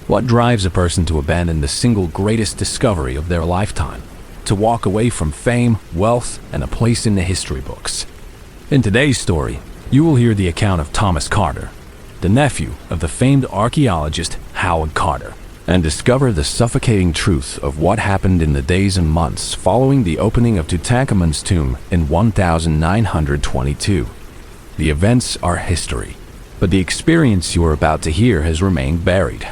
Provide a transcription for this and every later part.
What drives a person to abandon the single greatest discovery of their lifetime? To walk away from fame, wealth, and a place in the history books? In today's story, you will hear the account of Thomas Carter, the nephew of the famed archaeologist Howard Carter, and discover the suffocating truth of what happened in the days and months following the opening of Tutankhamun's tomb in 1922. The events are history, but the experience you are about to hear has remained buried.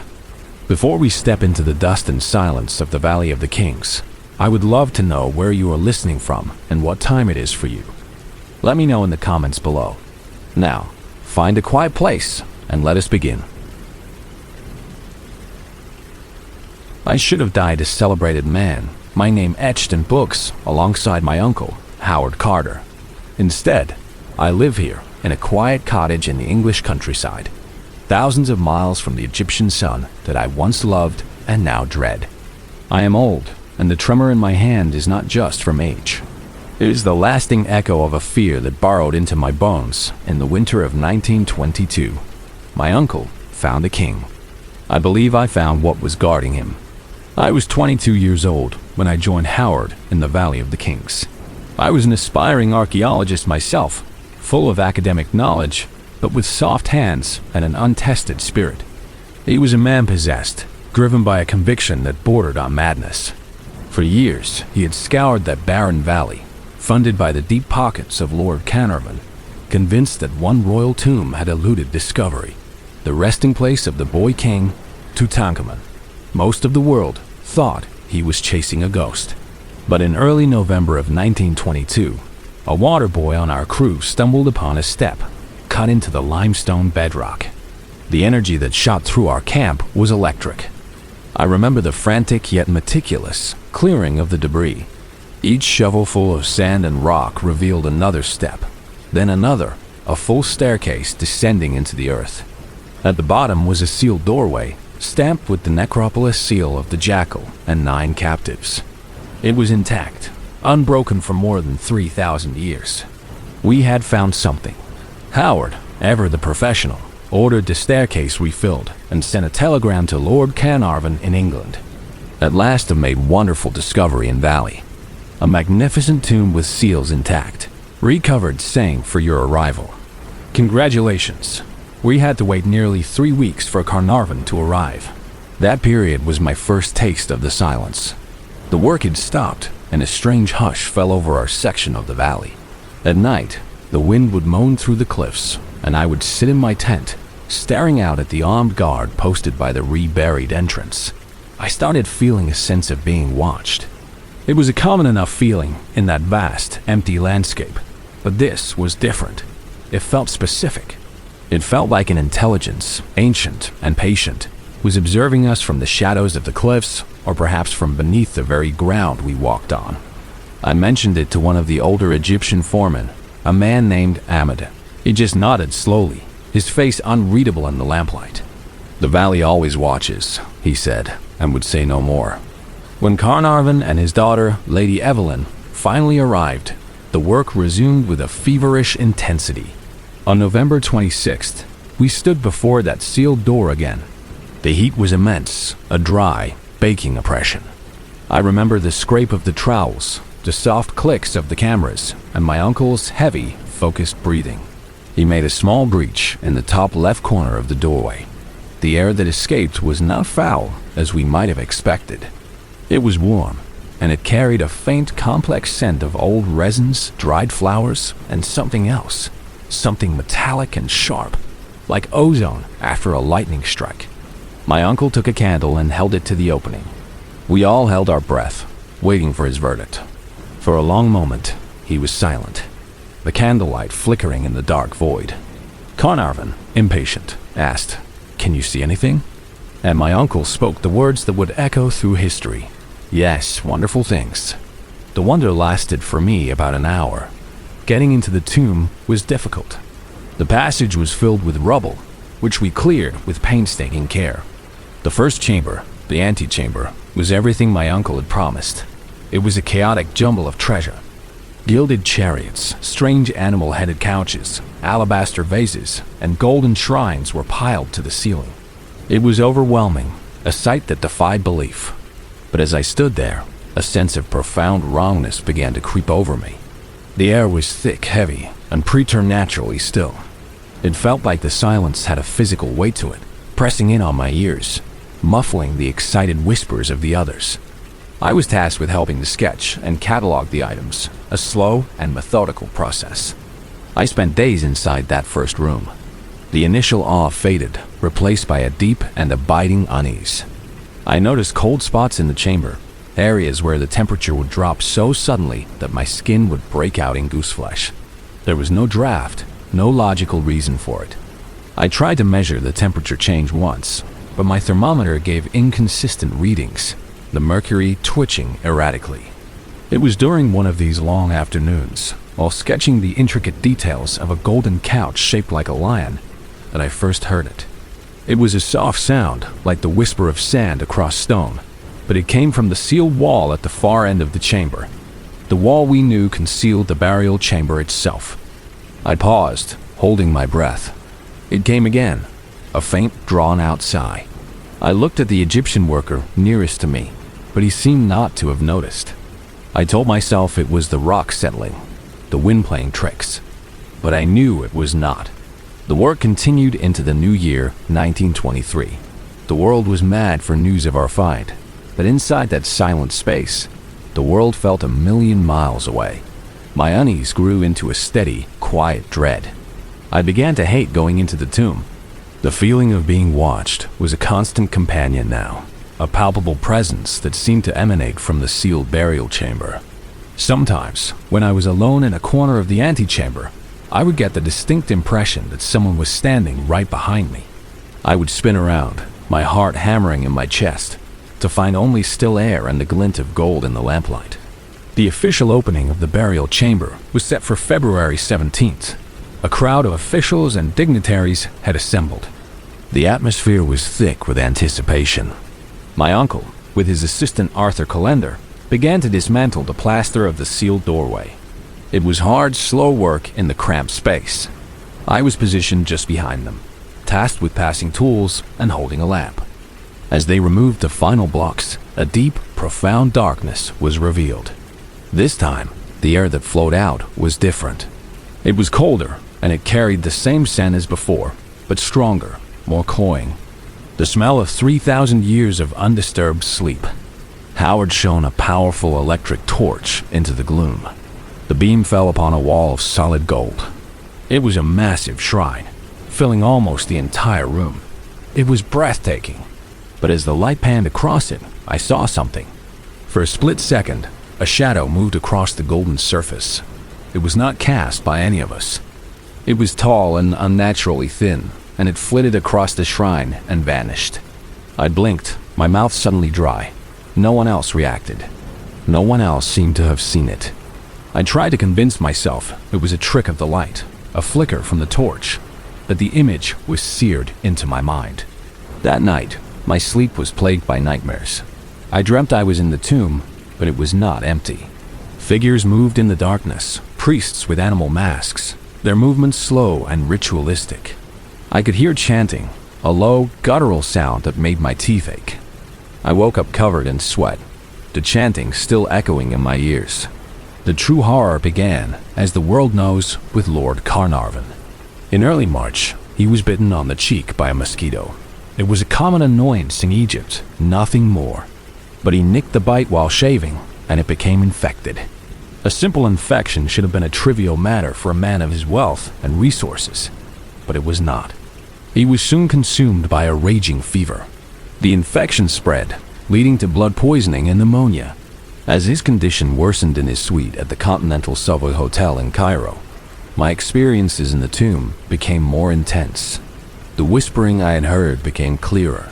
Before we step into the dust and silence of the Valley of the Kings, I would love to know where you are listening from and what time it is for you. Let me know in the comments below. Now, find a quiet place and let us begin. I should have died a celebrated man, my name etched in books alongside my uncle, Howard Carter. Instead, I live here in a quiet cottage in the English countryside, thousands of miles from the Egyptian sun that I once loved and now dread. I am old, and the tremor in my hand is not just from age. It is the lasting echo of a fear that burrowed into my bones in the winter of 1922. My uncle found a king. I believe I found what was guarding him. I was 22 years old when I joined Howard in the Valley of the Kings. I was an aspiring archaeologist myself, full of academic knowledge, but with soft hands and an untested spirit. He was a man possessed, driven by a conviction that bordered on madness. For years, he had scoured that barren valley, funded by the deep pockets of Lord Carnarvon, convinced that one royal tomb had eluded discovery, the resting place of the boy king, Tutankhamun. Most of the world thought he was chasing a ghost. But in early November of 1922, a water boy on our crew stumbled upon a step cut into the limestone bedrock. The energy that shot through our camp was electric. I remember the frantic yet meticulous clearing of the debris. Each shovelful of sand and rock revealed another step, then another, a full staircase descending into the earth. At the bottom was a sealed doorway, stamped with the necropolis seal of the jackal and 9 captives. It was intact, unbroken for more than 3,000 years. We had found something. Howard, ever the professional, ordered the staircase refilled and sent a telegram to Lord Carnarvon in England. At last a made wonderful discovery in Valley. A magnificent tomb with seals intact, recovered saying for your arrival. Congratulations. We had to wait nearly 3 weeks for Carnarvon to arrive. That period was my first taste of the silence. The work had stopped, and a strange hush fell over our section of the valley. At night, the wind would moan through the cliffs, and I would sit in my tent, staring out at the armed guard posted by the reburied entrance. I started feeling a sense of being watched. It was a common enough feeling in that vast, empty landscape, but this was different. It felt specific. It felt like an intelligence, ancient and patient, was observing us from the shadows of the cliffs, or perhaps from beneath the very ground we walked on. I mentioned it to one of the older Egyptian foremen, a man named Ahmed. He just nodded slowly, his face unreadable in the lamplight. "The valley always watches," he said, and would say no more. When Carnarvon and his daughter, Lady Evelyn, finally arrived, the work resumed with a feverish intensity. On November 26th, we stood before that sealed door again. The heat was immense, a dry, baking oppression. I remember the scrape of the trowels, the soft clicks of the cameras, and my uncle's heavy, focused breathing. He made a small breach in the top left corner of the doorway. The air that escaped was not foul, as we might have expected. It was warm, and it carried a faint, complex scent of old resins, dried flowers, and something else. Something metallic and sharp, like ozone after a lightning strike. My uncle took a candle and held it to the opening. We all held our breath, waiting for his verdict. For a long moment, he was silent, the candlelight flickering in the dark void. Carnarvon, impatient, asked, "Can you see anything?" And my uncle spoke the words that would echo through history. "Yes, wonderful things." The wonder lasted for me about an hour. Getting into the tomb was difficult. The passage was filled with rubble, which we cleared with painstaking care. The first chamber, the antechamber, was everything my uncle had promised. It was a chaotic jumble of treasure. Gilded chariots, strange animal-headed couches, alabaster vases, and golden shrines were piled to the ceiling. It was overwhelming, a sight that defied belief. But as I stood there, a sense of profound wrongness began to creep over me. The air was thick, heavy, and preternaturally still. It felt like the silence had a physical weight to it, pressing in on my ears, muffling the excited whispers of the others. I was tasked with helping to sketch and catalog the items, a slow and methodical process. I spent days inside that first room. The initial awe faded, replaced by a deep and abiding unease. I noticed cold spots in the chamber, areas where the temperature would drop so suddenly that my skin would break out in gooseflesh. There was no draft, no logical reason for it. I tried to measure the temperature change once, but my thermometer gave inconsistent readings, the mercury twitching erratically. It was during one of these long afternoons, while sketching the intricate details of a golden couch shaped like a lion, that I first heard it. It was a soft sound, like the whisper of sand across stone, but it came from the sealed wall at the far end of the chamber. The wall we knew concealed the burial chamber itself. I paused, holding my breath. It came again, a faint, drawn-out sigh. I looked at the Egyptian worker nearest to me, but he seemed not to have noticed. I told myself it was the rock settling, the wind playing tricks, but I knew it was not. The work continued into the new year, 1923. The world was mad for news of our find, but inside that silent space, the world felt a million miles away. My unease grew into a steady, quiet dread. I began to hate going into the tomb. The feeling of being watched was a constant companion now, a palpable presence that seemed to emanate from the sealed burial chamber. Sometimes, when I was alone in a corner of the antechamber, I would get the distinct impression that someone was standing right behind me. I would spin around, my heart hammering in my chest, to find only still air and the glint of gold in the lamplight. The official opening of the burial chamber was set for February 17th. A crowd of officials and dignitaries had assembled. The atmosphere was thick with anticipation. My uncle, with his assistant Arthur Calendar, began to dismantle the plaster of the sealed doorway. It was hard, slow work in the cramped space. I was positioned just behind them, tasked with passing tools and holding a lamp. As they removed the final blocks, a deep, profound darkness was revealed. This time, the air that flowed out was different. It was colder, and it carried the same scent as before, but stronger, more cloying. The smell of 3,000 years of undisturbed sleep. Howard shone a powerful electric torch into the gloom. The beam fell upon a wall of solid gold. It was a massive shrine, filling almost the entire room. It was breathtaking, but as the light panned across it, I saw something. For a split second, a shadow moved across the golden surface. It was not cast by any of us. It was tall and unnaturally thin, and it flitted across the shrine and vanished. I blinked, my mouth suddenly dry. No one else reacted. No one else seemed to have seen it. I tried to convince myself it was a trick of the light, a flicker from the torch, but the image was seared into my mind. That night, my sleep was plagued by nightmares. I dreamt I was in the tomb, but it was not empty. Figures moved in the darkness, priests with animal masks, their movements slow and ritualistic. I could hear chanting, a low, guttural sound that made my teeth ache. I woke up covered in sweat, the chanting still echoing in my ears. The true horror began, as the world knows, with Lord Carnarvon. In early March, he was bitten on the cheek by a mosquito. It was a common annoyance in Egypt, nothing more. But he nicked the bite while shaving, and it became infected. A simple infection should have been a trivial matter for a man of his wealth and resources, but it was not. He was soon consumed by a raging fever. The infection spread, leading to blood poisoning and pneumonia. As his condition worsened in his suite at the Continental Savoy Hotel in Cairo, my experiences in the tomb became more intense. The whispering I had heard became clearer.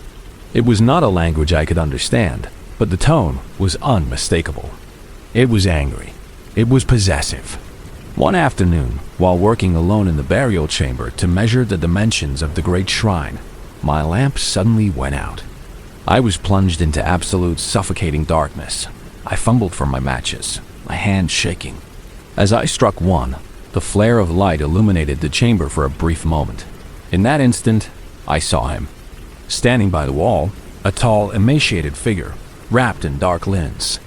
It was not a language I could understand, but the tone was unmistakable. It was angry. It was possessive. One afternoon, while working alone in the burial chamber to measure the dimensions of the great shrine, my lamp suddenly went out. I was plunged into absolute suffocating darkness. I fumbled for my matches, my hand shaking. As I struck one, the flare of light illuminated the chamber for a brief moment. In that instant, I saw him. Standing by the wall, a tall, emaciated figure, wrapped in dark linens.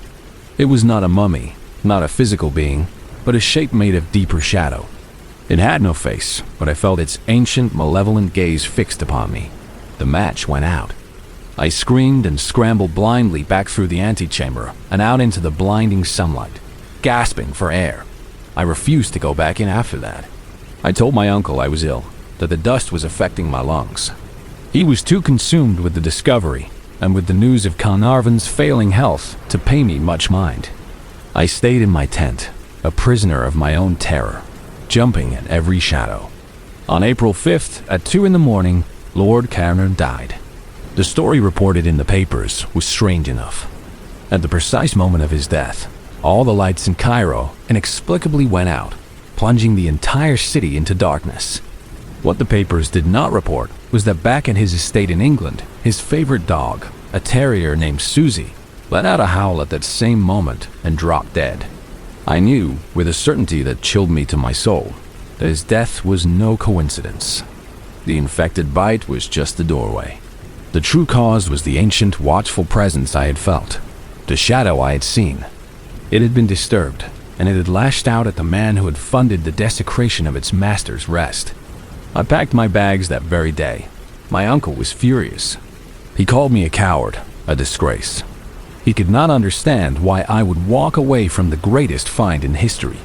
It was not a mummy, not a physical being, but a shape made of deeper shadow. It had no face, but I felt its ancient, malevolent gaze fixed upon me. The match went out. I screamed and scrambled blindly back through the antechamber and out into the blinding sunlight, gasping for air. I refused to go back in after that. I told my uncle I was ill, that the dust was affecting my lungs. He was too consumed with the discovery and with the news of Carnarvon's failing health to pay me much mind. I stayed in my tent, a prisoner of my own terror, jumping at every shadow. On April 5th at 2 in the morning, Lord Carnarvon died. The story reported in the papers was strange enough. At the precise moment of his death, all the lights in Cairo inexplicably went out, plunging the entire city into darkness. What the papers did not report was that back at his estate in England, his favorite dog, a terrier named Susie, let out a howl at that same moment and dropped dead. I knew, with a certainty that chilled me to my soul, that his death was no coincidence. The infected bite was just the doorway. The true cause was the ancient, watchful presence I had felt, the shadow I had seen. It had been disturbed, and it had lashed out at the man who had funded the desecration of its master's rest. I packed my bags that very day. My uncle was furious. He called me a coward, a disgrace. He could not understand why I would walk away from the greatest find in history.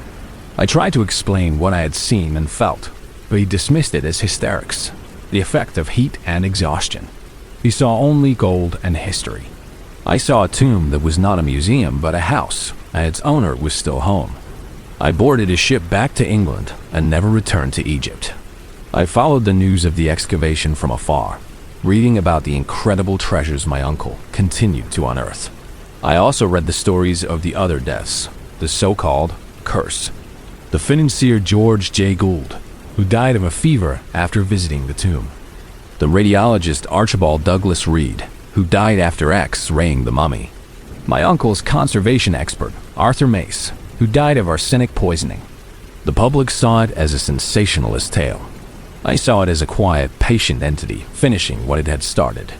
I tried to explain what I had seen and felt, but he dismissed it as hysterics, the effect of heat and exhaustion. He saw only gold and history. I saw a tomb that was not a museum but a house, and its owner was still home. I boarded a ship back to England and never returned to Egypt. I followed the news of the excavation from afar, reading about the incredible treasures my uncle continued to unearth. I also read the stories of the other deaths, the so-called curse. The financier George J. Gould, who died of a fever after visiting the tomb. The radiologist Archibald Douglas Reed, who died after X-raying the mummy. My uncle's conservation expert, Arthur Mace, who died of arsenic poisoning. The public saw it as a sensationalist tale. I saw it as a quiet, patient entity finishing what it had started.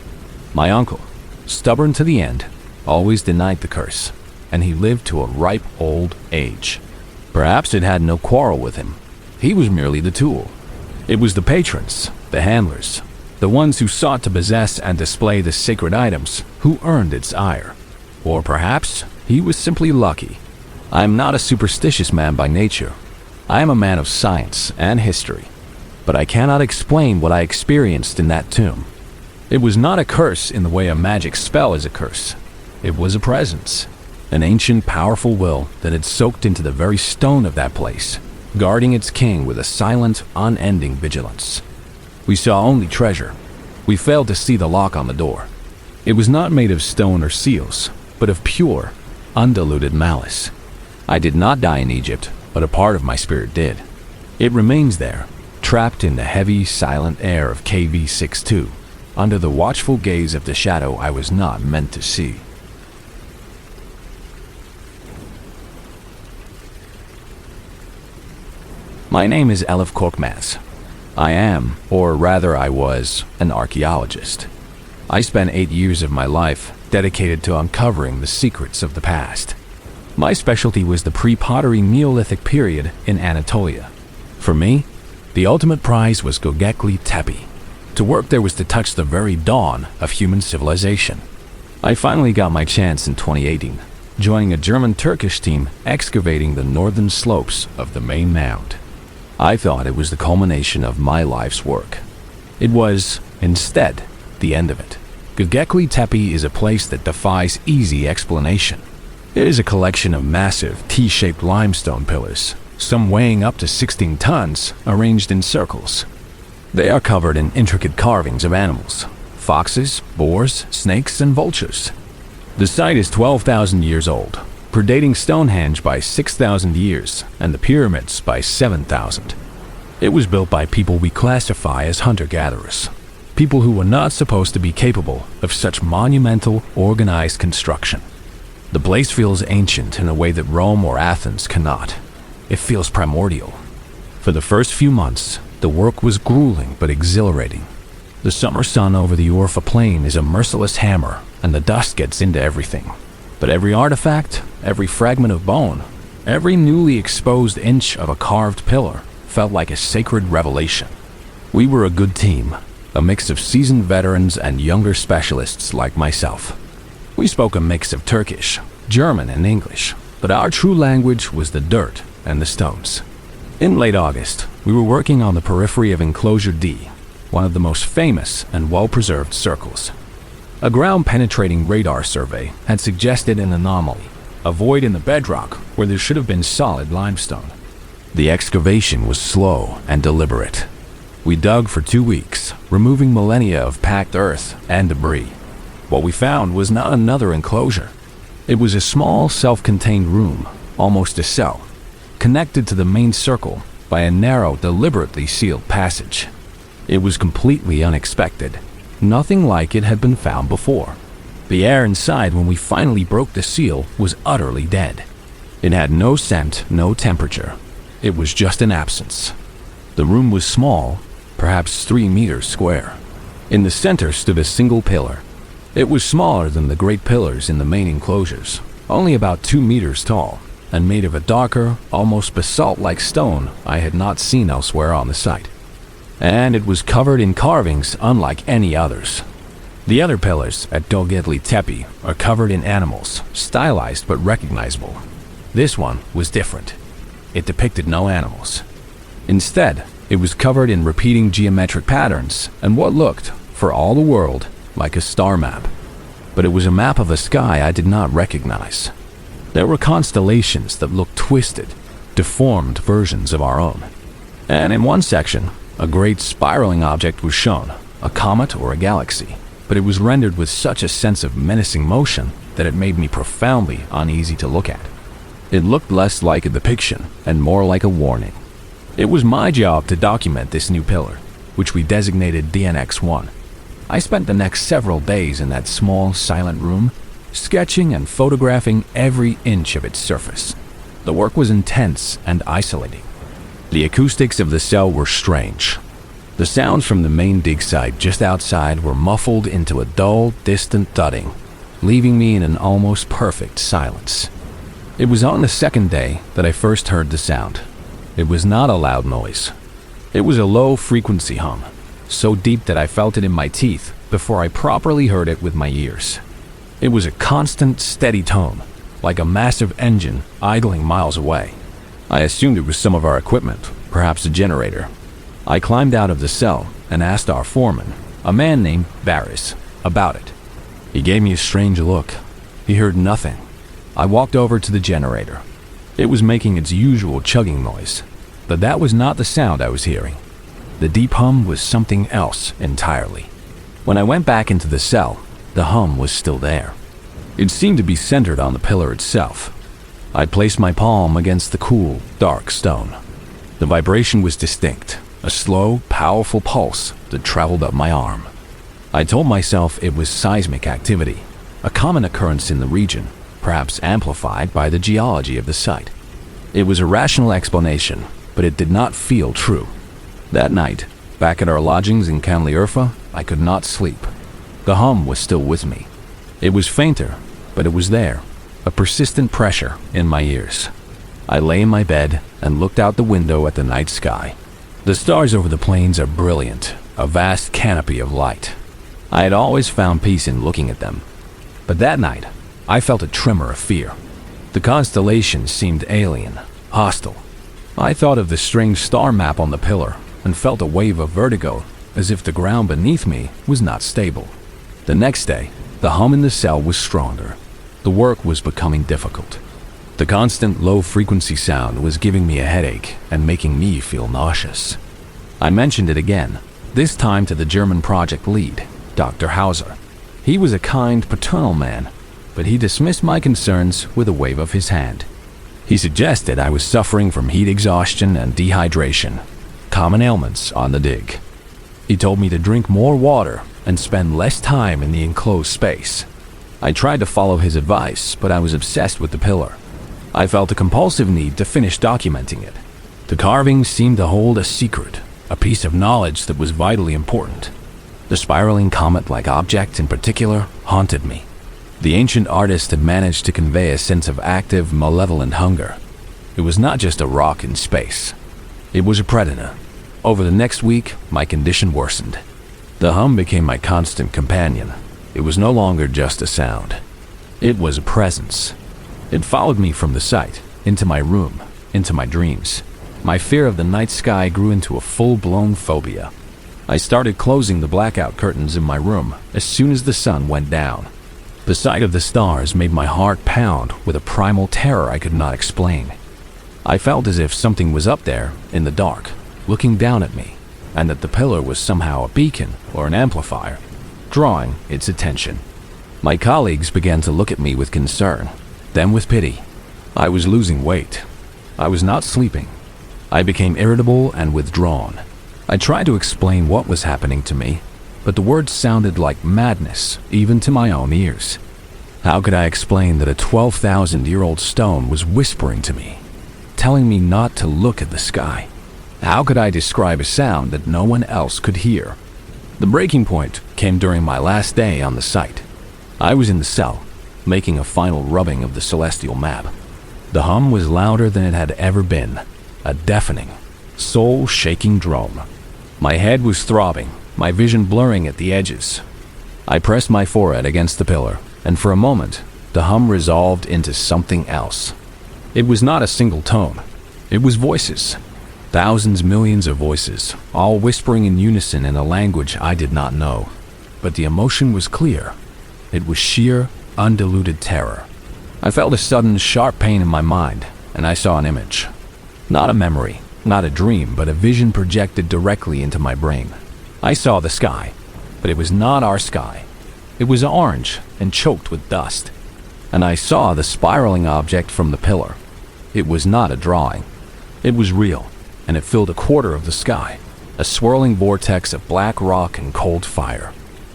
My uncle, stubborn to the end, always denied the curse, and he lived to a ripe old age. Perhaps it had no quarrel with him. He was merely the tool. It was the patrons, the handlers, the ones who sought to possess and display the sacred items, who earned its ire. Or perhaps he was simply lucky. I am not a superstitious man by nature. I am a man of science and history. But I cannot explain what I experienced in that tomb. It was not a curse in the way a magic spell is a curse. It was a presence, an ancient, powerful will that had soaked into the very stone of that place, guarding its king with a silent, unending vigilance. We saw only treasure. We failed to see the lock on the door. It was not made of stone or seals, but of pure, undiluted malice. I did not die in Egypt, but a part of my spirit did. It remains there, trapped in the heavy, silent air of KV-62, under the watchful gaze of the shadow I was not meant to see. My name is Elif Korkmaz. I am, or rather I was, an archaeologist. I spent 8 years of my life dedicated to uncovering the secrets of the past. My specialty was the pre-pottery Neolithic period in Anatolia. For me, the ultimate prize was Göbekli Tepe. To work there was to touch the very dawn of human civilization. I finally got my chance in 2018, joining a German-Turkish team excavating the northern slopes of the main mound. I thought it was the culmination of my life's work. It was, instead, the end of it. Göbekli Tepe is a place that defies easy explanation. It is a collection of massive T-shaped limestone pillars, some weighing up to 16 tons, arranged in circles. They are covered in intricate carvings of animals, foxes, boars, snakes, and vultures. The site is 12,000 years old, predating Stonehenge by 6,000 years and the pyramids by 7,000. It was built by people we classify as hunter-gatherers, people who were not supposed to be capable of such monumental, organized construction. The place feels ancient in a way that Rome or Athens cannot. It feels primordial. For the first few months, the work was grueling but exhilarating. The summer sun over the Orpha Plain is a merciless hammer, and the dust gets into everything. But every artifact, every fragment of bone, every newly exposed inch of a carved pillar felt like a sacred revelation. We were a good team, a mix of seasoned veterans and younger specialists like myself. We spoke a mix of Turkish, German, and English, but our true language was the dirt and the stones. In late August, we were working on the periphery of Enclosure D, one of the most famous and well-preserved circles. A ground-penetrating radar survey had suggested an anomaly, a void in the bedrock where there should have been solid limestone. The excavation was slow and deliberate. We dug for 2 weeks, removing millennia of packed earth and debris. What we found was not another enclosure. It was a small, self-contained room, almost a cell, connected to the main circle by a narrow, deliberately sealed passage. It was completely unexpected. Nothing like it had been found before. The air inside, when we finally broke the seal, was utterly dead. It had no scent, no temperature. It was just an absence. The room was small, perhaps 3 meters square. In the center stood a single pillar. It was smaller than the great pillars in the main enclosures, only about 2 meters tall, and made of a darker, almost basalt-like stone I had not seen elsewhere on the site. And it was covered in carvings unlike any others. The other pillars at Dolgedli Tepe are covered in animals, stylized but recognizable. This one was different. It depicted no animals. Instead, it was covered in repeating geometric patterns and what looked, for all the world, like a star map. But it was a map of a sky I did not recognize. There were constellations that looked twisted, deformed versions of our own. And in one section, a great spiraling object was shown, a comet or a galaxy, but it was rendered with such a sense of menacing motion that it made me profoundly uneasy to look at. It looked less like a depiction and more like a warning. It was my job to document this new pillar, which we designated DNX-1. I spent the next several days in that small, silent room, sketching and photographing every inch of its surface. The work was intense and isolating. The acoustics of the cell were strange. The sounds from the main dig site just outside were muffled into a dull, distant thudding, leaving me in an almost perfect silence. It was on the second day that I first heard the sound. It was not a loud noise. It was a low-frequency hum, so deep that I felt it in my teeth before I properly heard it with my ears. It was a constant, steady tone, like a massive engine idling miles away. I assumed it was some of our equipment, perhaps a generator. I climbed out of the cell and asked our foreman, a man named Barris, about it. He gave me a strange look. He heard nothing. I walked over to the generator. It was making its usual chugging noise, but that was not the sound I was hearing. The deep hum was something else entirely. When I went back into the cell, the hum was still there. It seemed to be centered on the pillar itself. I placed my palm against the cool, dark stone. The vibration was distinct, a slow, powerful pulse that traveled up my arm. I told myself it was seismic activity, a common occurrence in the region, perhaps amplified by the geology of the site. It was a rational explanation, but it did not feel true. That night, back at our lodgings in Kanliurfa, I could not sleep. The hum was still with me. It was fainter, but it was there, a persistent pressure in my ears. I lay in my bed and looked out the window at the night sky. The stars over the plains are brilliant, a vast canopy of light. I had always found peace in looking at them. But that night, I felt a tremor of fear. The constellations seemed alien, hostile. I thought of the strange star map on the pillar and felt a wave of vertigo, as if the ground beneath me was not stable. The next day, the hum in the cell was stronger. The work was becoming difficult. The constant low-frequency sound was giving me a headache and making me feel nauseous. I mentioned it again, this time to the German project lead, Dr. Hauser. He was a kind, paternal man, but he dismissed my concerns with a wave of his hand. He suggested I was suffering from heat exhaustion and dehydration, common ailments on the dig. He told me to drink more water and spend less time in the enclosed space. I tried to follow his advice, but I was obsessed with the pillar. I felt a compulsive need to finish documenting it. The carvings seemed to hold a secret, a piece of knowledge that was vitally important. The spiraling comet-like object in particular haunted me. The ancient artist had managed to convey a sense of active, malevolent hunger. It was not just a rock in space. It was a predator. Over the next week, my condition worsened. The hum became my constant companion. It was no longer just a sound. It was a presence. It followed me from the site, into my room, into my dreams. My fear of the night sky grew into a full-blown phobia. I started closing the blackout curtains in my room as soon as the sun went down. The sight of the stars made my heart pound with a primal terror I could not explain. I felt as if something was up there, in the dark, looking down at me, and that the pillar was somehow a beacon or an amplifier, drawing its attention. My colleagues began to look at me with concern, then with pity. I was losing weight. I was not sleeping. I became irritable and withdrawn. I tried to explain what was happening to me, but the words sounded like madness, even to my own ears. How could I explain that a 12,000-year-old stone was whispering to me, telling me not to look at the sky? How could I describe a sound that no one else could hear? The breaking point came during my last day on the site. I was in the cell, making a final rubbing of the celestial map. The hum was louder than it had ever been, a deafening, soul-shaking drone. My head was throbbing, my vision blurring at the edges. I pressed my forehead against the pillar, and for a moment, the hum resolved into something else. It was not a single tone. It was voices. Thousands, millions of voices, all whispering in unison in a language I did not know. But the emotion was clear. It was sheer, undiluted terror. I felt a sudden, sharp pain in my mind, and I saw an image. Not a memory, not a dream, but a vision projected directly into my brain. I saw the sky, but it was not our sky. It was orange and choked with dust. And I saw the spiraling object from the pillar. It was not a drawing. It was real, and it filled a quarter of the sky, a swirling vortex of black rock and cold fire.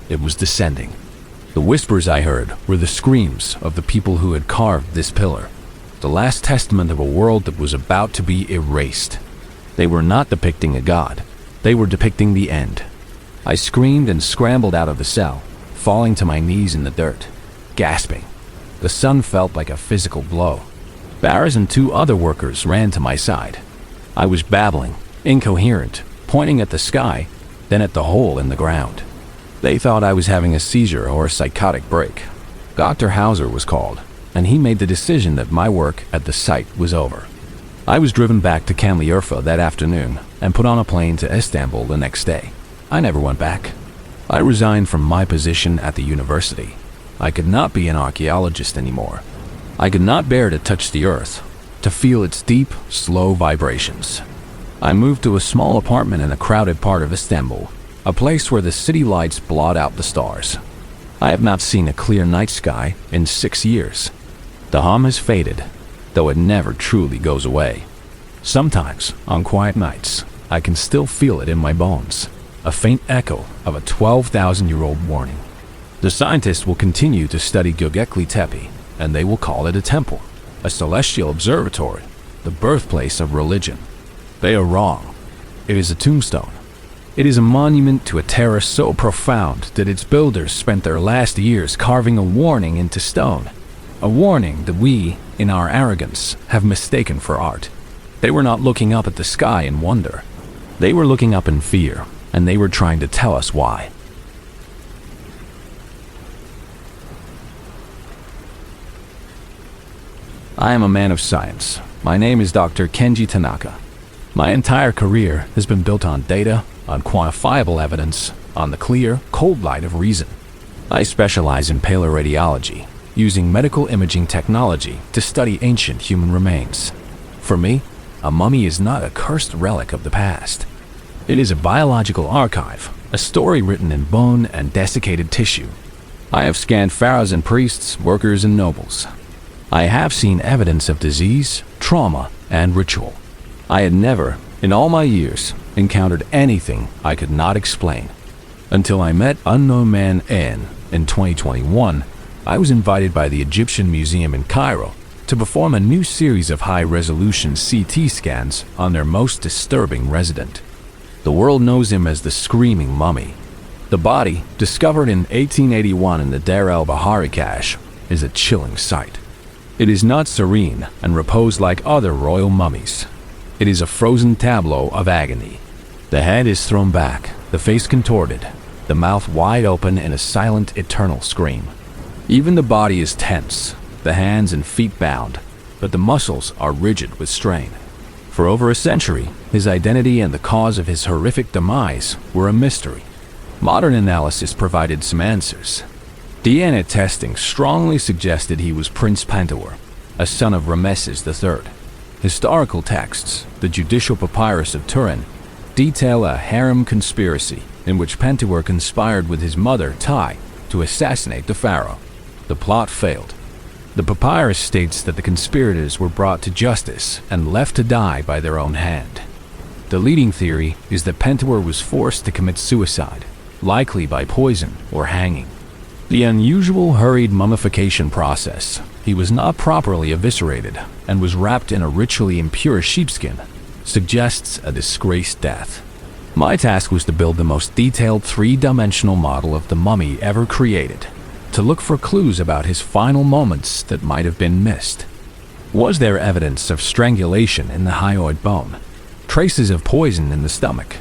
It was descending. The whispers I heard were the screams of the people who had carved this pillar, the last testament of a world that was about to be erased. They were not depicting a god. They were depicting the end. I screamed and scrambled out of the cell, falling to my knees in the dirt, gasping. The sun felt like a physical blow. Barras and 2 other workers ran to my side. I was babbling, incoherent, pointing at the sky, then at the hole in the ground. They thought I was having a seizure or a psychotic break. Dr. Hauser was called, and he made the decision that my work at the site was over. I was driven back to Kanliurfa that afternoon and put on a plane to Istanbul the next day. I never went back. I resigned from my position at the university. I could not be an archaeologist anymore. I could not bear to touch the earth, to feel its deep, slow vibrations. I moved to a small apartment in a crowded part of Istanbul, a place where the city lights blot out the stars. I have not seen a clear night sky in 6 years. The hum has faded, though it never truly goes away. Sometimes, on quiet nights, I can still feel it in my bones, a faint echo of a 12,000-year-old warning. The scientists will continue to study Göbekli Tepe, and they will call it a temple, a celestial observatory, the birthplace of religion. They are wrong. It is a tombstone. It is a monument to a terror so profound that its builders spent their last years carving a warning into stone, a warning that we, in our arrogance, have mistaken for art. They were not looking up at the sky in wonder. They were looking up in fear, and they were trying to tell us why. I am a man of science. My name is Dr. Kenji Tanaka. My entire career has been built on data, on quantifiable evidence, on the clear, cold light of reason. I specialize in paleoradiology, using medical imaging technology to study ancient human remains. For me, a mummy is not a cursed relic of the past. It is a biological archive, a story written in bone and desiccated tissue. I have scanned pharaohs and priests, workers and nobles. I have seen evidence of disease, trauma, and ritual. I had never, in all my years, encountered anything I could not explain. Until I met unknown man N in 2021, I was invited by the Egyptian Museum in Cairo to perform a new series of high-resolution CT scans on their most disturbing resident. The world knows him as the Screaming Mummy. The body, discovered in 1881 in the Deir el-Bahari cache, is a chilling sight. It is not serene and reposed like other royal mummies. It is a frozen tableau of agony. The head is thrown back, the face contorted, the mouth wide open in a silent, eternal scream. Even the body is tense, the hands and feet bound, but the muscles are rigid with strain. For over a century, his identity and the cause of his horrific demise were a mystery. Modern analysis provided some answers. DNA testing strongly suggested he was Prince Pentuer, a son of Rameses III. Historical texts, the Judicial Papyrus of Turin, detail a harem conspiracy in which Pentuer conspired with his mother, Tai, to assassinate the pharaoh. The plot failed. The papyrus states that the conspirators were brought to justice and left to die by their own hand. The leading theory is that Pentuer was forced to commit suicide, likely by poison or hanging. The unusual hurried mummification process, he was not properly eviscerated and was wrapped in a ritually impure sheepskin, suggests a disgraced death. My task was to build the most detailed three-dimensional model of the mummy ever created, to look for clues about his final moments that might have been missed. Was there evidence of strangulation in the hyoid bone? Traces of poison in the stomach?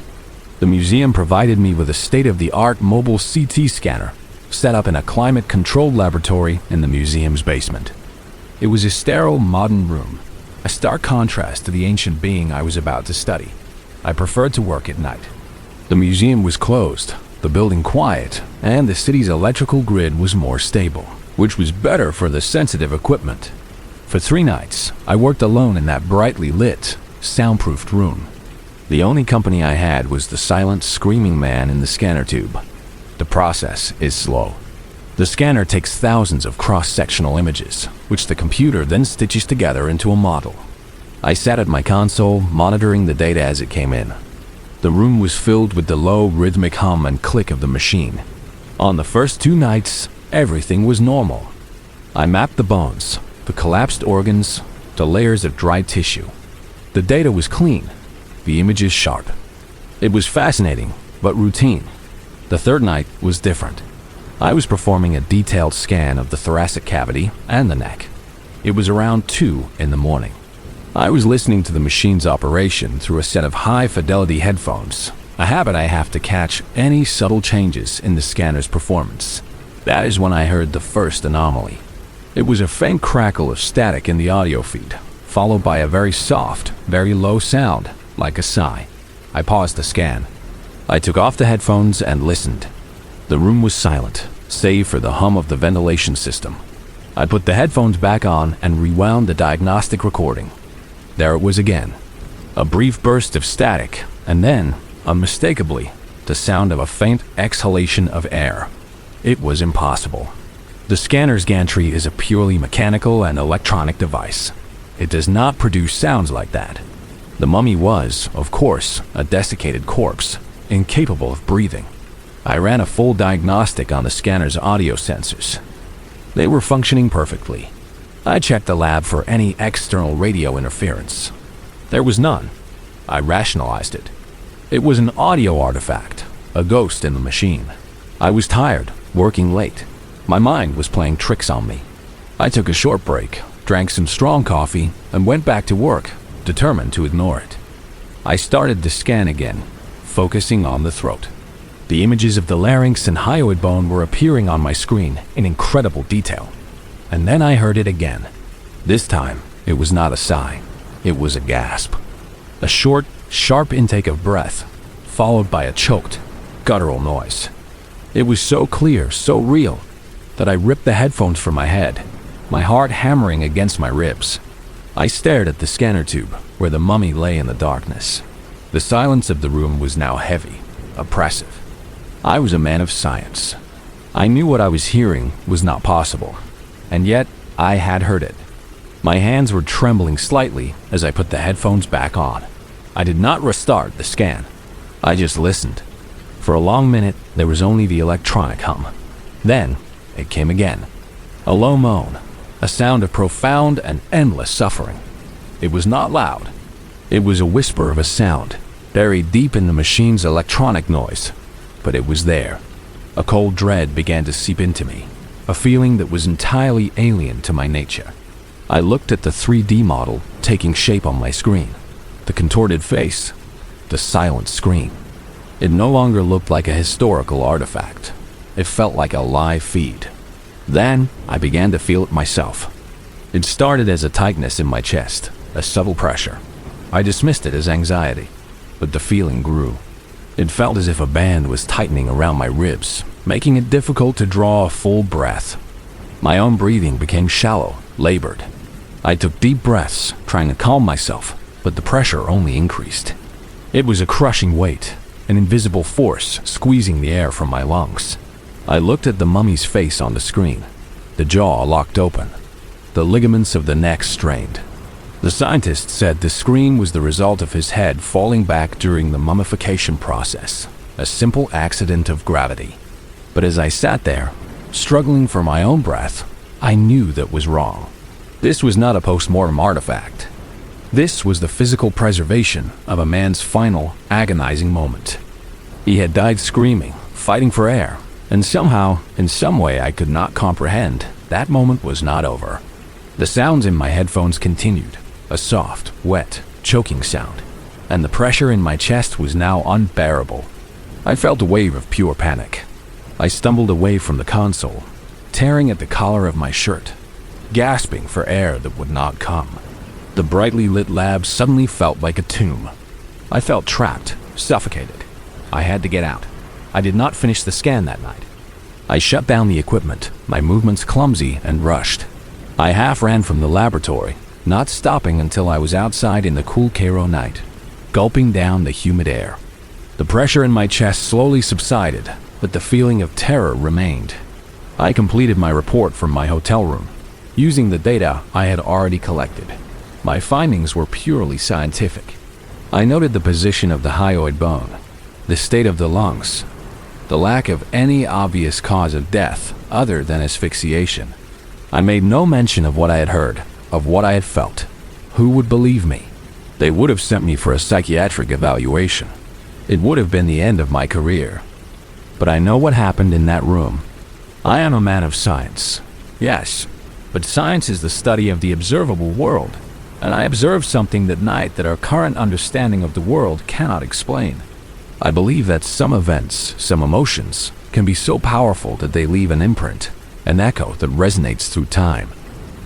The museum provided me with a state-of-the-art mobile CT scanner, set up in a climate-controlled laboratory in the museum's basement. It was a sterile, modern room, a stark contrast to the ancient being I was about to study. I preferred to work at night. The museum was closed, the building quiet, and the city's electrical grid was more stable, which was better for the sensitive equipment. For 3 nights, I worked alone in that brightly lit, soundproofed room. The only company I had was the silent, screaming man in the scanner tube. The process is slow. The scanner takes thousands of cross-sectional images, which the computer then stitches together into a model. I sat at my console, monitoring the data as it came in. The room was filled with the low, rhythmic hum and click of the machine. On the first 2 nights, everything was normal. I mapped the bones, the collapsed organs, the layers of dry tissue. The data was clean, the images sharp. It was fascinating, but routine. The 3rd night was different. I was performing a detailed scan of the thoracic cavity and the neck. It was around 2 in the morning. I was listening to the machine's operation through a set of high-fidelity headphones, a habit I have to catch any subtle changes in the scanner's performance. That is when I heard the first anomaly. It was a faint crackle of static in the audio feed, followed by a very soft, very low sound, like a sigh. I paused the scan. I took off the headphones and listened. The room was silent, save for the hum of the ventilation system. I put the headphones back on and rewound the diagnostic recording. There it was again. A brief burst of static, and then, unmistakably, the sound of a faint exhalation of air. It was impossible. The scanner's gantry is a purely mechanical and electronic device. It does not produce sounds like that. The mummy was, of course, a desiccated corpse, incapable of breathing. I ran a full diagnostic on the scanner's audio sensors. They were functioning perfectly. I checked the lab for any external radio interference. There was none. I rationalized it. It was an audio artifact, a ghost in the machine. I was tired, working late. My mind was playing tricks on me. I took a short break, drank some strong coffee, and went back to work, determined to ignore it. I started to scan again, focusing on the throat. The images of the larynx and hyoid bone were appearing on my screen in incredible detail. And then I heard it again. This time, it was not a sigh. It was a gasp. A short, sharp intake of breath, followed by a choked, guttural noise. It was so clear, so real, that I ripped the headphones from my head, my heart hammering against my ribs. I stared at the scanner tube, where the mummy lay in the darkness. The silence of the room was now heavy, oppressive. I was a man of science. I knew what I was hearing was not possible. And yet, I had heard it. My hands were trembling slightly as I put the headphones back on. I did not restart the scan. I just listened. For a long minute, there was only the electronic hum. Then, it came again. A low moan, a sound of profound and endless suffering. It was not loud. It was a whisper of a sound, buried deep in the machine's electronic noise. But it was there, A cold dread began to seep into me, a feeling that was entirely alien to my nature. I looked at the 3D model taking shape on my screen, the contorted face, the silent scream. It no longer looked like a historical artifact. It felt like a live feed. Then I began to feel it myself. It started as a tightness in my chest, a subtle pressure. I dismissed it as anxiety, but the feeling grew. It felt as if a band was tightening around my ribs, making it difficult to draw a full breath. My own breathing became shallow, labored. I took deep breaths, trying to calm myself, but the pressure only increased. It was a crushing weight, an invisible force squeezing the air from my lungs. I looked at the mummy's face on the screen, the jaw locked open, the ligaments of the neck strained. The scientists said the scream was the result of his head falling back during the mummification process, a simple accident of gravity. But as I sat there, struggling for my own breath, I knew that was wrong. This was not a post-mortem artifact. This was the physical preservation of a man's final, agonizing moment. He had died screaming, fighting for air, and somehow, in some way I could not comprehend, that moment was not over. The sounds in my headphones continued, a soft, wet, choking sound, and the pressure in my chest was now unbearable. I felt a wave of pure panic. I stumbled away from the console, tearing at the collar of my shirt, gasping for air that would not come. The brightly lit lab suddenly felt like a tomb. I felt trapped, suffocated. I had to get out. I did not finish the scan that night. I shut down the equipment, my movements clumsy and rushed. I half ran from the laboratory, not stopping until I was outside in the cool Cairo night, gulping down the humid air. The pressure in my chest slowly subsided, but the feeling of terror remained. I completed my report from my hotel room, using the data I had already collected. My findings were purely scientific. I noted the position of the hyoid bone, the state of the lungs, the lack of any obvious cause of death other than asphyxiation. I made no mention of what I had heard, of what I had felt. Who would believe me? They would have sent me for a psychiatric evaluation. It would have been the end of my career. But I know what happened in that room. I am a man of science. Yes, but science is the study of the observable world, and I observed something that night that our current understanding of the world cannot explain. I believe that some events, some emotions, can be so powerful that they leave an imprint, an echo that resonates through time.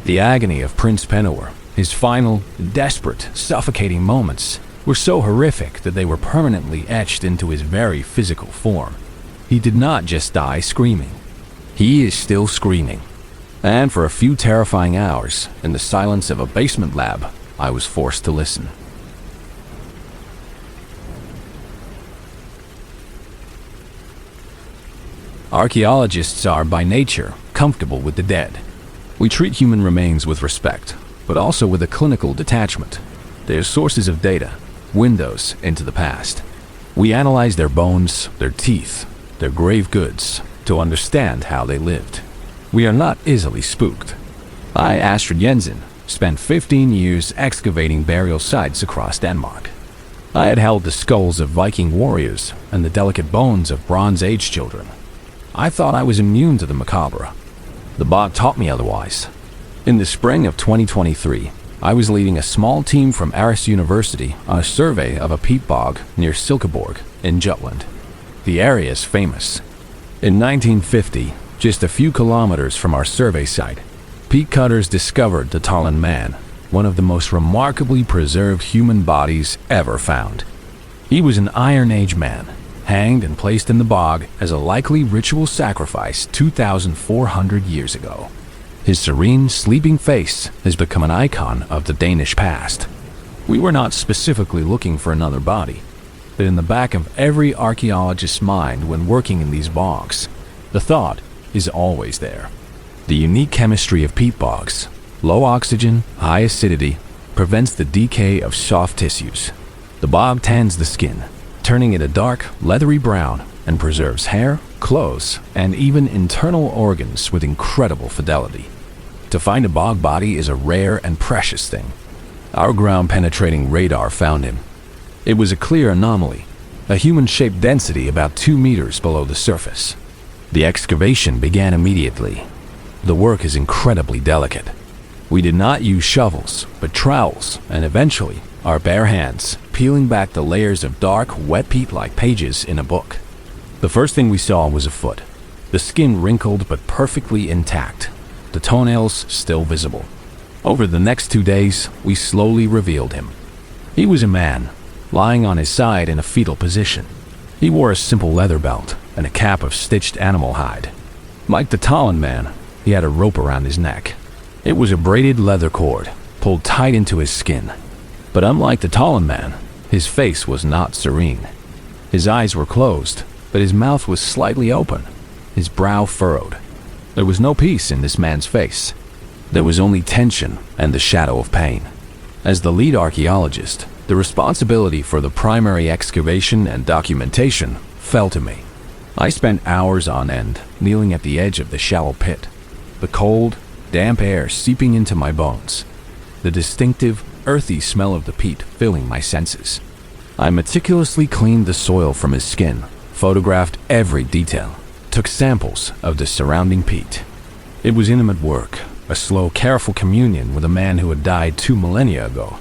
The agony of Prince Penor, his final, desperate, suffocating moments, were so horrific that they were permanently etched into his very physical form. He did not just die screaming. He is still screaming. And for a few terrifying hours, in the silence of a basement lab, I was forced to listen. Archaeologists are, by nature, comfortable with the dead. We treat human remains with respect, but also with a clinical detachment. They are sources of data, windows into the past. We analyze their bones, their teeth, their grave goods, to understand how they lived. We are not easily spooked. I, Astrid Jensen, spent 15 years excavating burial sites across Denmark. I had held the skulls of Viking warriors and the delicate bones of Bronze Age children. I thought I was immune to the macabre. The bog taught me otherwise. In the spring of 2023, I was leading a small team from Aarhus University on a survey of a peat bog near Silkeborg in Jutland. The area is famous. In 1950, just a few kilometers from our survey site, peat cutters discovered the Tollen Man, one of the most remarkably preserved human bodies ever found. He was an Iron Age man, hanged and placed in the bog as a likely ritual sacrifice 2,400 years ago. His serene, sleeping face has become an icon of the Danish past. We were not specifically looking for another body, but in the back of every archaeologist's mind when working in these bogs, the thought is always there. The unique chemistry of peat bogs, low oxygen, high acidity, prevents the decay of soft tissues. The bog tans the skin, turning it a dark, leathery brown, and preserves hair, clothes, and even internal organs with incredible fidelity. To find a bog body is a rare and precious thing. Our ground-penetrating radar found him. It was a clear anomaly, a human-shaped density about 2 meters below the surface. The excavation began immediately. The work is incredibly delicate. We did not use shovels, but trowels, and eventually, our bare hands, peeling back the layers of dark, wet peat like pages in a book. The first thing we saw was a foot. The skin wrinkled but perfectly intact, the toenails still visible. Over the next 2 days, we slowly revealed him. He was a man, lying on his side in a fetal position. He wore a simple leather belt and a cap of stitched animal hide. Like the Talon man, he had a rope around his neck. It was a braided leather cord, pulled tight into his skin. But unlike the Talon man, his face was not serene. His eyes were closed, but his mouth was slightly open, his brow furrowed. There was no peace in this man's face. There was only tension and the shadow of pain. As the lead archaeologist, the responsibility for the primary excavation and documentation fell to me. I spent hours on end kneeling at the edge of the shallow pit, the cold, damp air seeping into my bones, the distinctive, earthy smell of the peat filling my senses. I meticulously cleaned the soil from his skin, photographed every detail, took samples of the surrounding peat. It was intimate work, a slow, careful communion with a man who had died 2 millennia ago.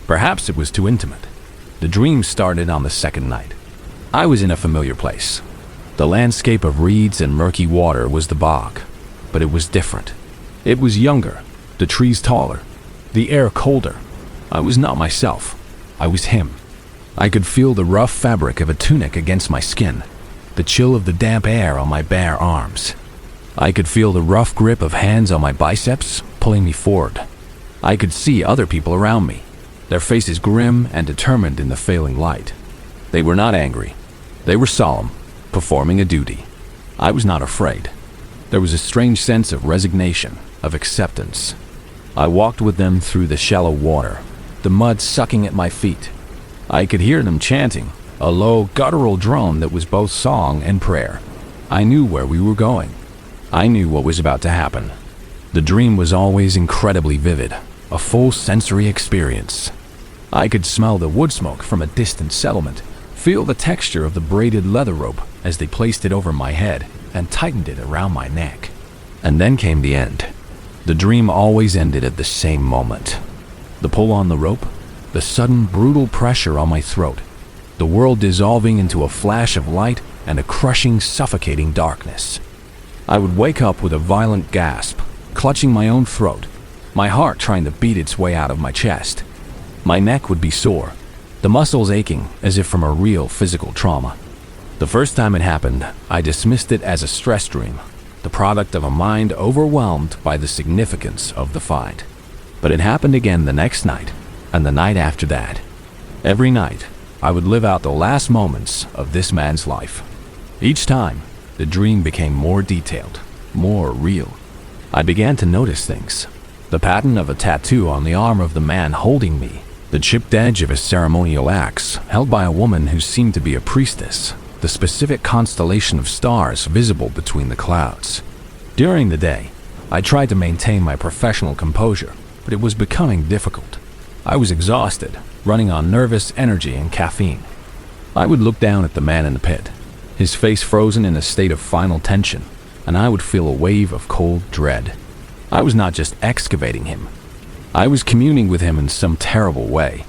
Perhaps it was too intimate. The dream started on the second night. I was in a familiar place. The landscape of reeds and murky water was the bog, but it was different. It was younger, the trees taller, the air colder. I was not myself. I was him. I could feel the rough fabric of a tunic against my skin, the chill of the damp air on my bare arms. I could feel the rough grip of hands on my biceps pulling me forward. I could see other people around me, their faces grim and determined in the failing light. They were not angry. They were solemn, performing a duty. I was not afraid. There was a strange sense of resignation, of acceptance. I walked with them through the shallow water, the mud sucking at my feet. I could hear them chanting, a low, guttural drone that was both song and prayer. I knew where we were going. I knew what was about to happen. The dream was always incredibly vivid, a full sensory experience. I could smell the wood smoke from a distant settlement, feel the texture of the braided leather rope as they placed it over my head and tightened it around my neck. And then came the end. The dream always ended at the same moment. The pull on the rope, the sudden brutal pressure on my throat, the world dissolving into a flash of light and a crushing, suffocating darkness. I would wake up with a violent gasp, clutching my own throat, my heart trying to beat its way out of my chest. My neck would be sore, the muscles aching as if from a real physical trauma. The first time it happened, I dismissed it as a stress dream, the product of a mind overwhelmed by the significance of the find. But it happened again the next night, and the night after that. Every night, I would live out the last moments of this man's life. Each time, the dream became more detailed, more real. I began to notice things. The pattern of a tattoo on the arm of the man holding me, the chipped edge of a ceremonial axe held by a woman who seemed to be a priestess, the specific constellation of stars visible between the clouds. During the day, I tried to maintain my professional composure, but it was becoming difficult. I was exhausted, running on nervous energy and caffeine. I would look down at the man in the pit, his face frozen in a state of final tension, and I would feel a wave of cold dread. I was not just excavating him. I was communing with him in some terrible way.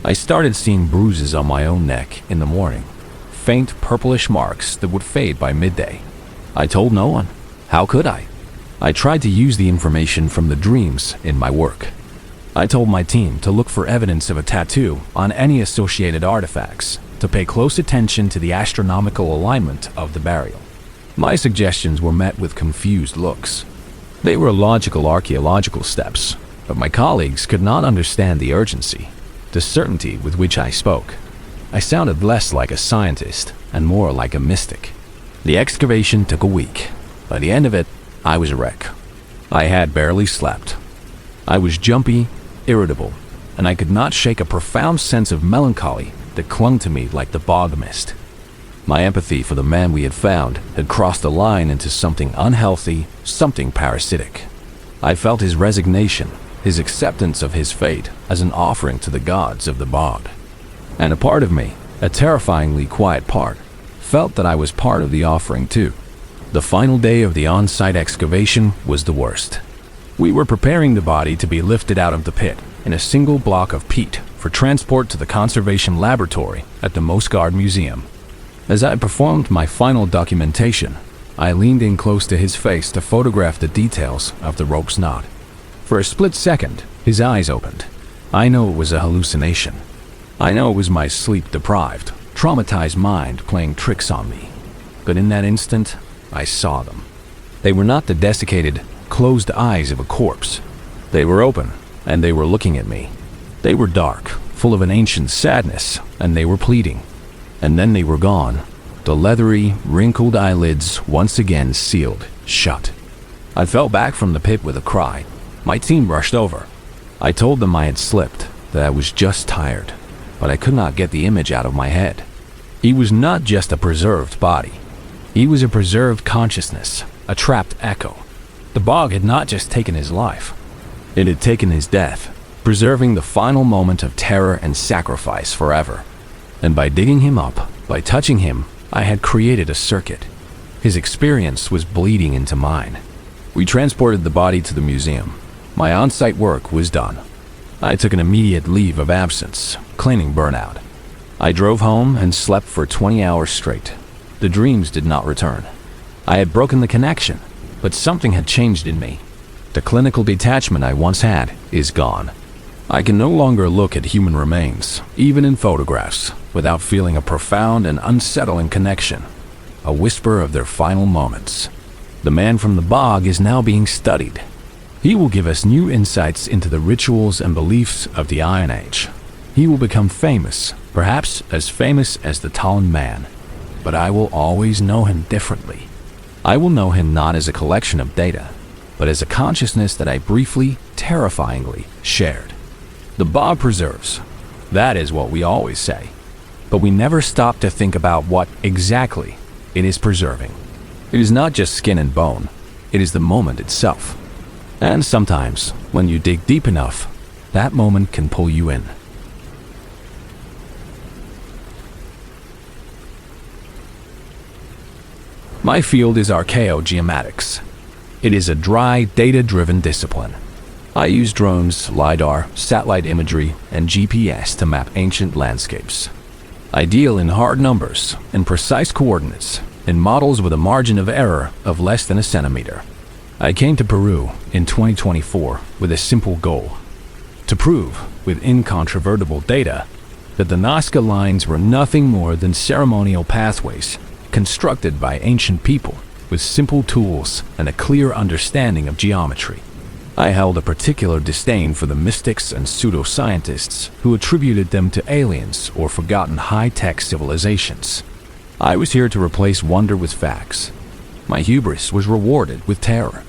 I started seeing bruises on my own neck in the morning, faint purplish marks that would fade by midday. I told no one. How could I? I tried to use the information from the dreams in my work. I told my team to look for evidence of a tattoo on any associated artifacts, to pay close attention to the astronomical alignment of the burial. My suggestions were met with confused looks. They were logical archaeological steps, but my colleagues could not understand the urgency, the certainty with which I spoke. I sounded less like a scientist and more like a mystic. The excavation took a week. By the end of it, I was a wreck. I had barely slept. I was jumpy, irritable, and I could not shake a profound sense of melancholy that clung to me like the bog mist. My empathy for the man we had found had crossed a line into something unhealthy, something parasitic. I felt his resignation, his acceptance of his fate as an offering to the gods of the bog. And a part of me, a terrifyingly quiet part, felt that I was part of the offering too. The final day of the on-site excavation was the worst. We were preparing the body to be lifted out of the pit in a single block of peat for transport to the conservation laboratory at the Mosgard Museum. As I performed my final documentation, I leaned in close to his face to photograph the details of the rope's knot. For a split second, his eyes opened. I know it was a hallucination. I know it was my sleep-deprived, traumatized mind playing tricks on me. But in that instant, I saw them. They were not the desiccated, closed eyes of a corpse. They were open, and they were looking at me. They were dark, full of an ancient sadness, and they were pleading. And then they were gone. The leathery, wrinkled eyelids once again sealed shut. I fell back from the pit with a cry. My team rushed over. I told them I had slipped, that I was just tired, but I could not get the image out of my head. He was not just a preserved body. He was a preserved consciousness, a trapped echo. The bog had not just taken his life. It had taken his death, preserving the final moment of terror and sacrifice forever. And by digging him up, by touching him, I had created a circuit. His experience was bleeding into mine. We transported the body to the museum. My on-site work was done. I took an immediate leave of absence, claiming burnout. I drove home and slept for 20 hours straight. The dreams did not return. I had broken the connection, but something had changed in me. The clinical detachment I once had is gone. I can no longer look at human remains, even in photographs, without feeling a profound and unsettling connection, a whisper of their final moments. The man from the bog is now being studied. He will give us new insights into the rituals and beliefs of the Iron Age. He will become famous, perhaps as famous as the Talon Man. But I will always know him differently. I will know him not as a collection of data, but as a consciousness that I briefly, terrifyingly shared. The bog preserves. That is what we always say. But we never stop to think about what exactly it is preserving. It is not just skin and bone. It is the moment itself. And sometimes, when you dig deep enough, that moment can pull you in. My field is archaeogeomatics. It is a dry, data-driven discipline. I use drones, LiDAR, satellite imagery, and GPS to map ancient landscapes. I deal in hard numbers, in precise coordinates, in models with a margin of error of less than a centimeter. I came to Peru in 2024 with a simple goal: to prove, with incontrovertible data, that the Nazca lines were nothing more than ceremonial pathways constructed by ancient people with simple tools and a clear understanding of geometry. I held a particular disdain for the mystics and pseudoscientists who attributed them to aliens or forgotten high-tech civilizations. I was here to replace wonder with facts. My hubris was rewarded with terror.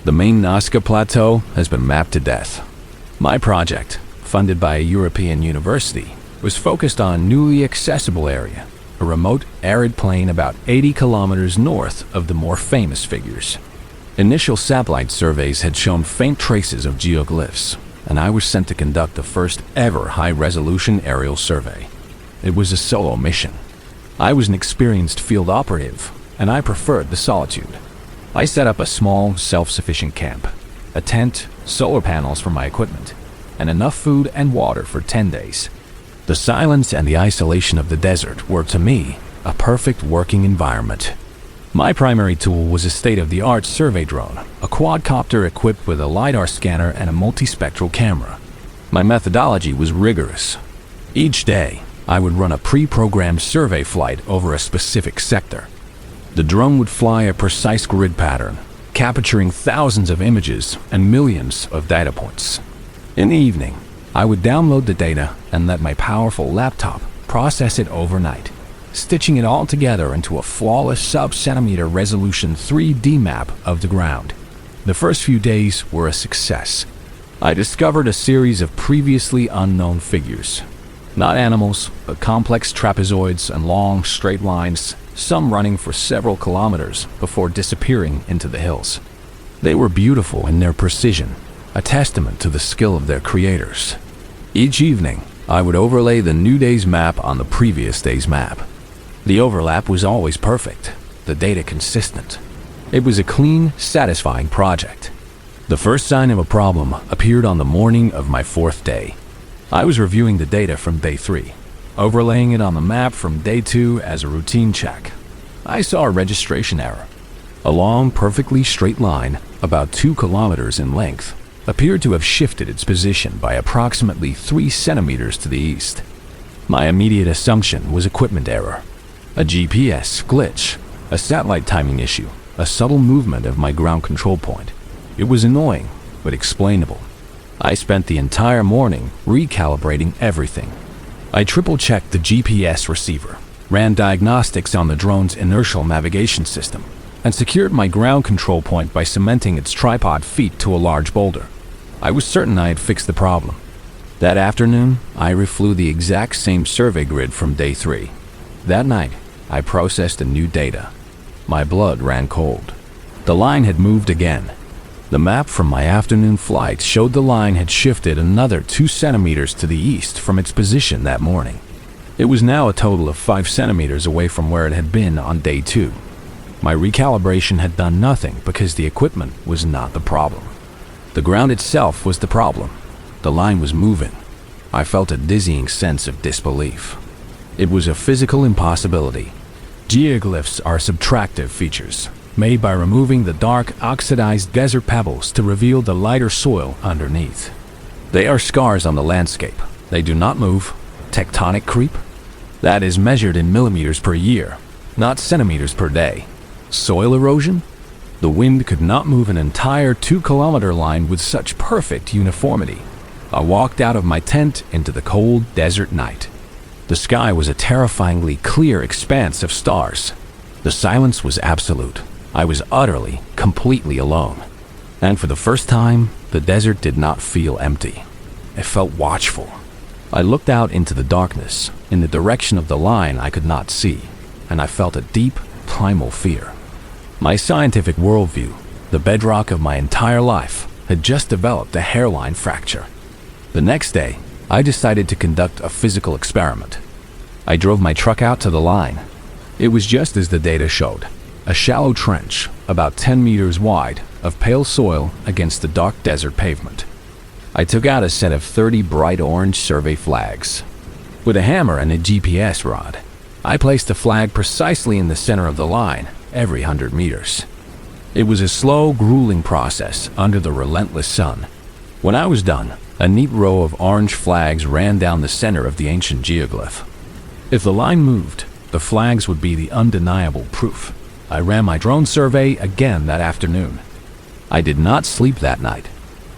The main Nazca Plateau has been mapped to death. My project, funded by a European university, was focused on a newly accessible area, a remote, arid plain about 80 kilometers north of the more famous figures. Initial satellite surveys had shown faint traces of geoglyphs, and I was sent to conduct the first ever high-resolution aerial survey. It was a solo mission. I was an experienced field operative, and I preferred the solitude. I set up a small, self-sufficient camp, a tent, solar panels for my equipment, and enough food and water for 10 days. The silence and the isolation of the desert were, to me, a perfect working environment. My primary tool was a state-of-the-art survey drone, a quadcopter equipped with a LiDAR scanner and a multispectral camera. My methodology was rigorous. Each day, I would run a pre-programmed survey flight over a specific sector. The drone would fly a precise grid pattern, capturing thousands of images and millions of data points. In the evening, I would download the data and let my powerful laptop process it overnight, stitching it all together into a flawless sub-centimeter resolution 3D map of the ground. The first few days were a success. I discovered a series of previously unknown figures. Not animals, but complex trapezoids and long, straight lines, some running for several kilometers before disappearing into the hills. They were beautiful in their precision, a testament to the skill of their creators. Each evening, I would overlay the new day's map on the previous day's map. The overlap was always perfect, the data consistent. It was a clean, satisfying project. The first sign of a problem appeared on the morning of my fourth day. I was reviewing the data from day 3, overlaying it on the map from day 2 as a routine check. I saw a registration error. A long, perfectly straight line, about 2 kilometers in length, appeared to have shifted its position by approximately 3 centimeters to the east. My immediate assumption was equipment error, a GPS glitch, a satellite timing issue, a subtle movement of my ground control point. It was annoying, but explainable. I spent the entire morning recalibrating everything. I triple-checked the GPS receiver, ran diagnostics on the drone's inertial navigation system, and secured my ground control point by cementing its tripod feet to a large boulder. I was certain I had fixed the problem. That afternoon, I reflew the exact same survey grid from day 3. That night, I processed the new data. My blood ran cold. The line had moved again. The map from my afternoon flight showed the line had shifted another 2 centimeters to the east from its position that morning. It was now a total of 5 centimeters away from where it had been on day 2. My recalibration had done nothing because the equipment was not the problem. The ground itself was the problem. The line was moving. I felt a dizzying sense of disbelief. It was a physical impossibility. Geoglyphs are subtractive features, made by removing the dark, oxidized desert pebbles to reveal the lighter soil underneath. They are scars on the landscape. They do not move. Tectonic creep? That is measured in millimeters per year, not centimeters per day. Soil erosion? The wind could not move an entire 2-kilometer line with such perfect uniformity. I walked out of my tent into the cold desert night. The sky was a terrifyingly clear expanse of stars. The silence was absolute. I was utterly, completely alone. And for the first time, the desert did not feel empty. It felt watchful. I looked out into the darkness, in the direction of the line I could not see, and I felt a deep, primal fear. My scientific worldview, the bedrock of my entire life, had just developed a hairline fracture. The next day, I decided to conduct a physical experiment. I drove my truck out to the line. It was just as the data showed, a shallow trench, about 10 meters wide, of pale soil against the dark desert pavement. I took out a set of 30 bright orange survey flags. With a hammer and a GPS rod, I placed a flag precisely in the center of the line, every 100 meters. It was a slow, grueling process under the relentless sun. When I was done, a neat row of orange flags ran down the center of the ancient geoglyph. If the line moved, the flags would be the undeniable proof. I ran my drone survey again that afternoon. I did not sleep that night.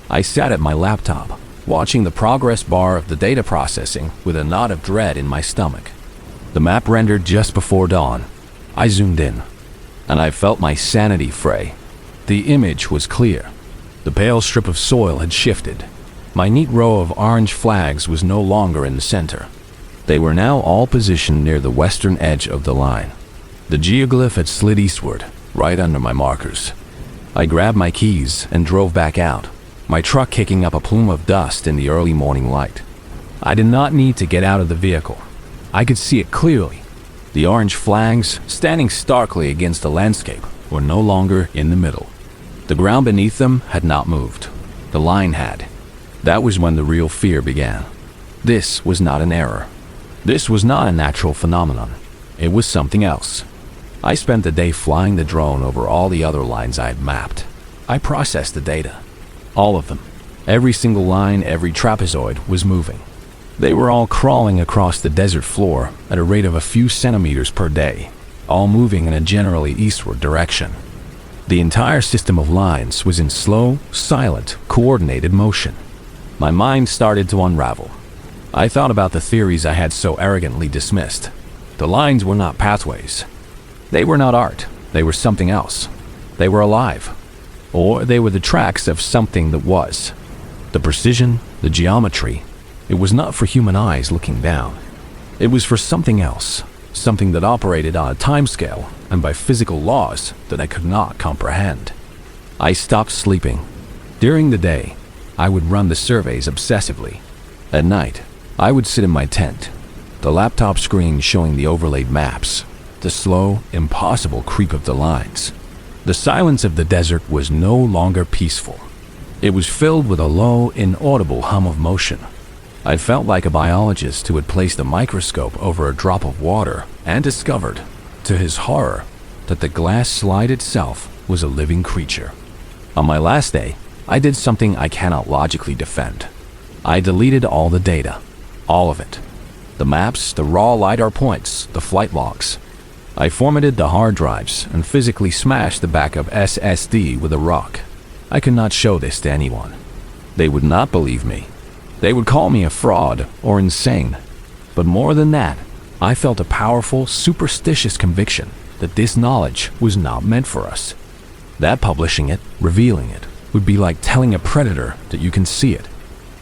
I sat at my laptop, watching the progress bar of the data processing with a knot of dread in my stomach. The map rendered just before dawn. I zoomed in, and I felt my sanity fray. The image was clear. The pale strip of soil had shifted. My neat row of orange flags was no longer in the center. They were now all positioned near the western edge of the line. The geoglyph had slid eastward, right under my markers. I grabbed my keys and drove back out, my truck kicking up a plume of dust in the early morning light. I did not need to get out of the vehicle. I could see it clearly. The orange flags, standing starkly against the landscape, were no longer in the middle. The ground beneath them had not moved. The line had. That was when the real fear began. This was not an error. This was not a natural phenomenon. It was something else. I spent the day flying the drone over all the other lines I had mapped. I processed the data. All of them. Every single line, every trapezoid was moving. They were all crawling across the desert floor at a rate of a few centimeters per day, all moving in a generally eastward direction. The entire system of lines was in slow, silent, coordinated motion. My mind started to unravel. I thought about the theories I had so arrogantly dismissed. The lines were not pathways. They were not art. They were something else. They were alive. Or they were the tracks of something that was. The precision, the geometry, it was not for human eyes looking down. It was for something else, something that operated on a timescale and by physical laws that I could not comprehend. I stopped sleeping. During the day, I would run the surveys obsessively. At night, I would sit in my tent, the laptop screen showing the overlaid maps, the slow, impossible creep of the lines. The silence of the desert was no longer peaceful. It was filled with a low, inaudible hum of motion. I felt like a biologist who had placed a microscope over a drop of water and discovered, to his horror, that the glass slide itself was a living creature. On my last day, I did something I cannot logically defend. I deleted all the data. All of it. The maps, the raw LiDAR points, the flight logs. I formatted the hard drives and physically smashed the backup SSD with a rock. I could not show this to anyone. They would not believe me. They would call me a fraud or insane. But more than that, I felt a powerful, superstitious conviction that this knowledge was not meant for us. That publishing it, revealing it, would be like telling a predator that you can see it.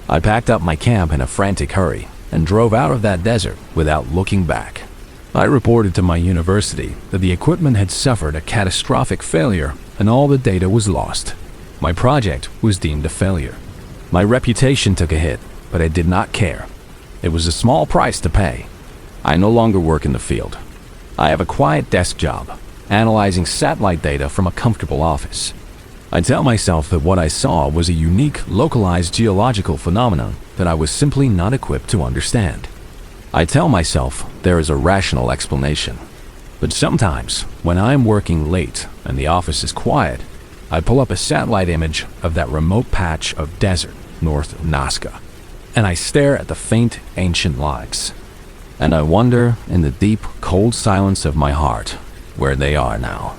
I packed up my camp in a frantic hurry and drove out of that desert without looking back. I reported to my university that the equipment had suffered a catastrophic failure and all the data was lost. My project was deemed a failure. My reputation took a hit, but I did not care. It was a small price to pay. I no longer work in the field. I have a quiet desk job, analyzing satellite data from a comfortable office. I tell myself that what I saw was a unique, localized geological phenomenon that I was simply not equipped to understand. I tell myself there is a rational explanation. But sometimes, when I am working late and the office is quiet, I pull up a satellite image of that remote patch of desert north of Nazca, and I stare at the faint, ancient lights. And I wonder, in the deep, cold silence of my heart, where they are now.